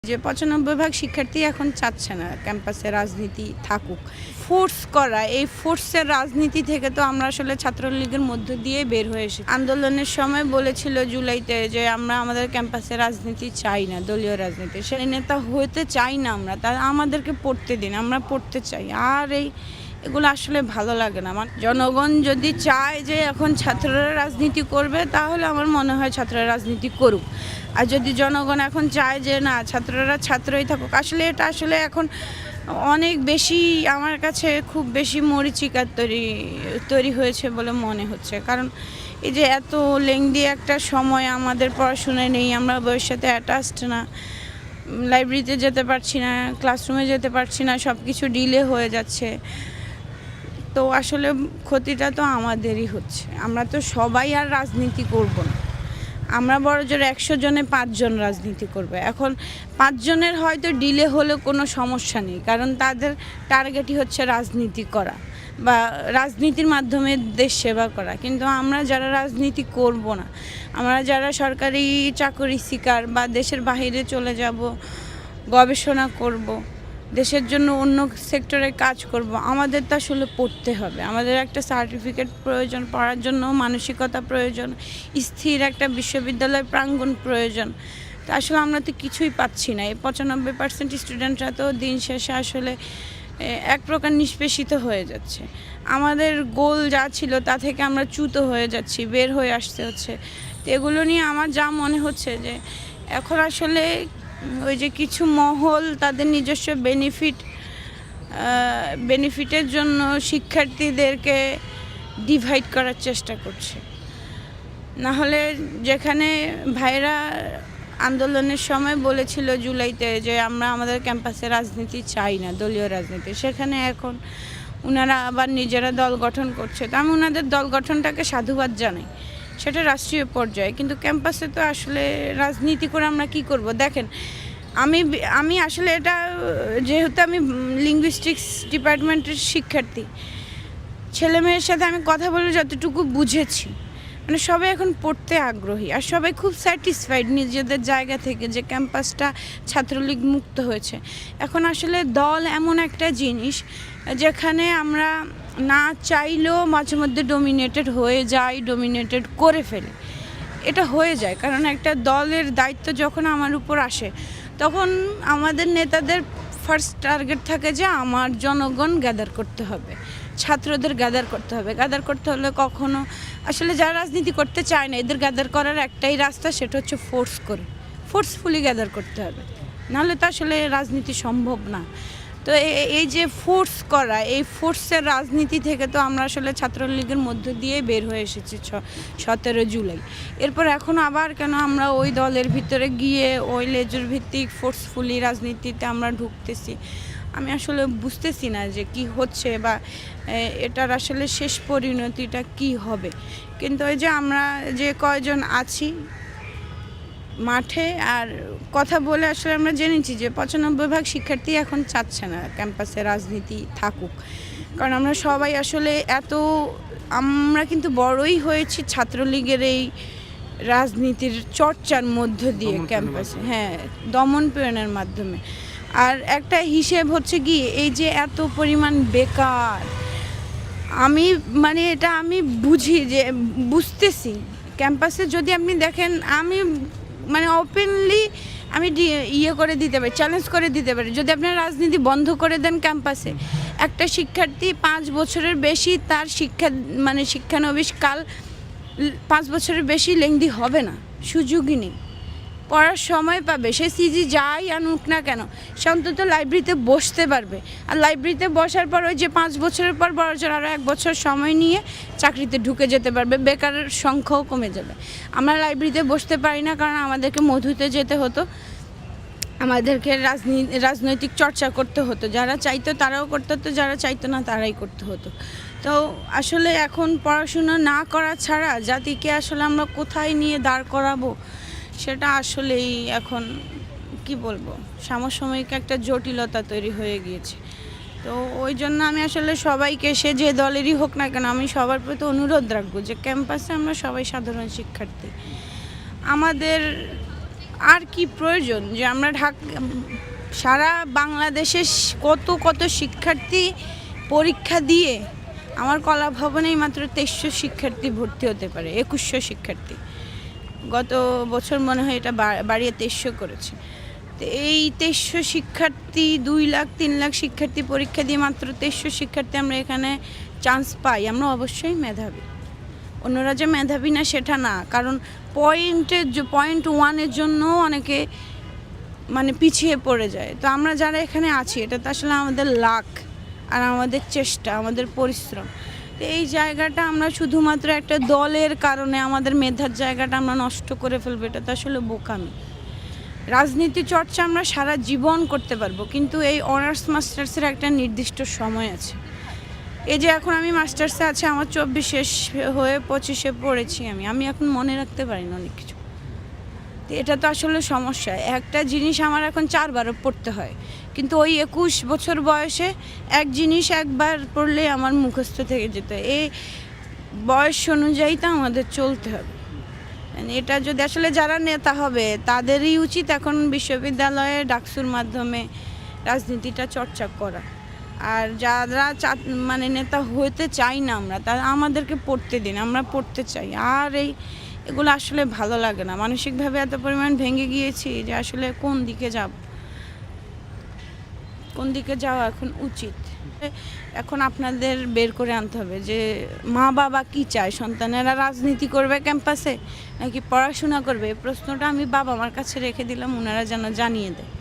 যে ৯৫% শিক্ষার্থী এখন চাচ্ছে না ক্যাম্পাসে রাজনীতি থাকুক। ফোর্স করা, এই ফোর্সের রাজনীতি থেকে তো আমরা আসলে ছাত্রলীগের মধ্য দিয়ে বের হয়ে এসেছি। আন্দোলনের সময় বলেছিল জুলাইতে যে আমরা আমাদের ক্যাম্পাসে রাজনীতি চাই না, দলীয় রাজনীতি। সেই নেতা হতে চাই না আমরা, তা আমাদেরকে পড়তে দিন, আমরা পড়তে চাই। আর এগুলো আসলে ভালো লাগে না। আমার জনগণ যদি চায় যে এখন ছাত্ররা রাজনীতি করবে, তাহলে আমার মনে হয় ছাত্ররা রাজনীতি করুক। আর যদি জনগণ এখন চায় যে না, ছাত্ররা ছাত্রই থাকুক, আসলে এটা আসলে এখন অনেক বেশি আমার কাছে খুব বেশি মরীচিকা তৈরি হয়েছে বলে মনে হচ্ছে। কারণ এই যে এত লেংদি একটা সময় আমাদের পড়াশোনায় নেই, আমরা বইয়ের সাথে অ্যাটাচড না, লাইব্রেরিতে যেতে পারছি না, ক্লাসরুমে যেতে পারছি না, সব কিছু ডিলে হয়ে যাচ্ছে। তো আসলে ক্ষতিটা তো আমাদেরই হচ্ছে। আমরা তো সবাই আর রাজনীতি করব না, আমরা বড়জোর ১০০ জনে ৫ জন রাজনীতি করবে। এখন ৫ জনের হয়তো ডিলে হলে কোনো সমস্যা নেই, কারণ তাদের টার্গেটই হচ্ছে রাজনীতি করা বা রাজনীতির মাধ্যমে দেশ সেবা করা। কিন্তু আমরা যারা রাজনীতি করব না, আমরা যারা সরকারি চাকরি শিকার বা দেশের বাইরে চলে যাব, গবেষণা করব, দেশের জন্য অন্য সেক্টরে কাজ করব, আমাদের তো আসলে পড়তে হবে। আমাদের একটা সার্টিফিকেট প্রয়োজন, পড়ার জন্য মানসিকতা প্রয়োজন, স্থির একটা বিশ্ববিদ্যালয় প্রাঙ্গণ প্রয়োজন। তো আসলে আমরা তো কিছুই পাচ্ছি না। এই ৯৫% স্টুডেন্টরা তো দিন শেষে আসলে এক প্রকার নিষ্পেষিত হয়ে যাচ্ছে। আমাদের গোল যা ছিল তা থেকে আমরা চ্যুত হয়ে যাচ্ছি, বের হয়ে আসতে হচ্ছে। তো এগুলো নিয়ে আমার যা মনে হচ্ছে যে এখন আসলে ওই যে কিছু মহল তাদের নিজস্ব বেনিফিটের জন্য শিক্ষার্থীদেরকে ডিভাইড করার চেষ্টা করছে। না হলে যেখানে ভাইরা আন্দোলনের সময় বলেছিল জুলাইতে যে আমরা আমাদের ক্যাম্পাসে রাজনীতি চাই না, দলীয় রাজনীতি, সেখানে এখন ওনারা আবার নিজেরা দল গঠন করছে। তো আমি ওনাদের দল গঠনটাকে সাধুবাদ জানাই, সেটা রাষ্ট্রীয় পর্যায়ে। কিন্তু ক্যাম্পাসে তো আসলে রাজনীতি করে আমরা কি করব? দেখেন, আমি আসলে এটা যেহেতু আমি লিঙ্গুইস্টিক্স ডিপার্টমেন্টের শিক্ষার্থী, ছেলে মেয়ের সাথে আমি কথা বলে যতটুকু বুঝেছি, মানে সবাই এখন পড়তে আগ্রহী আর সবাই খুব স্যাটিসফাইড নিজেদের জায়গা থেকে যে ক্যাম্পাসটা ছাত্রলীগ মুক্ত হয়েছে। এখন আসলে দল এমন একটা জিনিস যেখানে আমরা না চাইলেও মাঝে মধ্যে ডোমিনেটেড হয়ে যাই, ডোমিনেটেড করে ফেলি। এটা হয়ে যায় কারণ একটা দলের দায়িত্ব যখন আমার উপর আসে, তখন আমাদের নেতাদের ফার্স্ট টার্গেট থাকে যে আমার জনগণ গ্যাদার করতে হবে, ছাত্রদের গ্যাদার করতে হবে। গ্যাদার করতে হলে কখনো আসলে যারা রাজনীতি করতে চায় না, এদের গ্যাদার করার একটাই রাস্তা, সেটা হচ্ছে ফোর্সফুলি গ্যাদার করতে হবে, নাহলে তো আসলে রাজনীতি সম্ভব না। তো এই যে ফোর্স করা, এই ফোর্সের রাজনীতি থেকে তো আমরা আসলে ছাত্রলীগের মধ্য দিয়ে বের হয়ে এসেছি ১৭ জুলাই। এরপর এখন আবার কেন আমরা ওই দলের ভিতরে গিয়ে ওই লেজুর ভিত্তিক ফোর্সফুলি রাজনীতিতে আমরা ঢুকতেছি, আমি আসলে বুঝতেছি না যে কি হচ্ছে বা এটার আসলে শেষ পরিণতিটা কি হবে। কিন্তু ওই যে আমরা যে কয়জন আছি মাঠে আর কথা বলে আসলে আমরা জেনেছি যে ৯৫% শিক্ষার্থী এখন চাচ্ছে না ক্যাম্পাসে রাজনীতি থাকুক। কারণ আমরা সবাই আসলে আমরা কিন্তু বড়ই হয়েছি ছাত্রলীগের এই রাজনীতির চর্চার মধ্য দিয়ে ক্যাম্পাসে, হ্যাঁ, দমন পীড়নের মাধ্যমে। আর একটা হিসেব হচ্ছে কি, এই যে এত পরিমাণ বেকার, এটা আমি বুঝতেছি ক্যাম্পাসে যদি আপনি দেখেন, আমি ওপেনলি আমি করে দিতে পারি, চ্যালেঞ্জ করে দিতে পারি, যদি আপনার রাজনীতি বন্ধ করে দেন ক্যাম্পাসে, একটা শিক্ষার্থী 5 বছরের বেশি তার শিক্ষানবিশ কাল 5 বছরের বেশি লেংদি হবে না, সুযোগই নেই, পড়ার সময় পাবে। সে সিজি যাই আনুক না কেন, সে অন্তত লাইব্রেরিতে বসতে পারবে। আর লাইব্রেরিতে বসার পর ওই যে 5 বছরের পর বড়জোর আরও 1 বছর সময় নিয়ে চাকরিতে ঢুকে যেতে পারবে, বেকারের সংখ্যাও কমে যাবে। আমরা লাইব্রেরিতে বসতে পারি না কারণ আমাদেরকে মধুতে যেতে হতো, আমাদেরকে রাজনৈতিক চর্চা করতে হতো, যারা চাইতো তারাও করতে হতো, যারা চাইতো না তারাই করতে হতো। তো আসলে এখন পড়াশুনো না করা ছাড়া জাতিকে আসলে আমরা কোথায় নিয়ে দাঁড় করাবো, সেটা আসলেই এখন কি বলবো, সমসাময়িক একটা জটিলতা তৈরি হয়ে গিয়েছে। তো ওই জন্য আমি আসলে সবাইকে, সে যে দলেরই হোক না কেন, আমি সবার প্রতি অনুরোধ রাখবো যে ক্যাম্পাসে আমরা সবাই সাধারণ শিক্ষার্থী, আমাদের আর কি প্রয়োজন যে আমরা সারা বাংলাদেশে কত কত শিক্ষার্থী পরীক্ষা দিয়ে আমার কলা ভবনেই মাত্র 2300 শিক্ষার্থী ভর্তি হতে পারে, 2100 শিক্ষার্থী। গত বছর মনে হয় এটা বাড়িয়ে 2300 করেছে। তো এই 2300 শিক্ষার্থী, 2 লাখ 3 লাখ শিক্ষার্থী পরীক্ষা দিয়ে মাত্র 2300 শিক্ষার্থী আমরা এখানে চান্স পাই, আমরা অবশ্যই মেধাবী। অন্যরা যে মেধাবী না সেটা না, কারণ পয়েন্ট 1-এর জন্য অনেকে মানে পিছিয়ে পড়ে যায়। তো আমরা যারা এখানে আছি এটা তো আসলে আমাদের লাক আর আমাদের চেষ্টা, আমাদের পরিশ্রম। তো এই জায়গাটা আমরা শুধুমাত্র একটা দলের কারণে আমাদের মেধার জায়গাটা আমরা নষ্ট করে ফেলবো, এটা তো আসলে বোকামি। রাজনীতি চর্চা আমরা সারা জীবন করতে পারবো, কিন্তু এই অনার্স মাস্টার্সের একটা নির্দিষ্ট সময় আছে। এই যে এখন আমি মাস্টার্সে আছি, আমার 24 শেষ হয়ে 25-এ পড়েছি আমি এখন মনে রাখতে পারি না অনেক কিছু। তো এটা তো আসলে সমস্যা। একটা জিনিস আমার এখন 4 বারও পড়তে হয়, কিন্তু ওই 21 বছর বয়সে এক জিনিস একবার পড়লে আমার মুখস্থ থেকে যেত। এই বয়স অনুযায়ী তো আমাদের চলতে হবে। এটা যদি আসলে যারা নেতা হবে তাদেরই উচিত এখন বিশ্ববিদ্যালয়ে ডাকসুর মাধ্যমে রাজনীতিটা চর্চা করা। আর যারা মানে নেতা হতে চাই না আমরা, তারা আমাদেরকে পড়তে দিন, আমরা পড়তে চাই। আর এগুলো আসলে ভালো লাগে না, মানসিকভাবে এত পরিমাণ ভেঙে গিয়েছি যে আসলে কোন দিকে যাওয়া এখন উচিত। এখন আপনাদের বের করে আনতে হবে যে মা বাবা কি চায়, সন্তানেরা রাজনীতি করবে ক্যাম্পাসে নাকি পড়াশোনা করবে। এই প্রশ্নটা আমি বাবা মার কাছে রেখে দিলাম, ওনারা যেন জানিয়ে দেয়।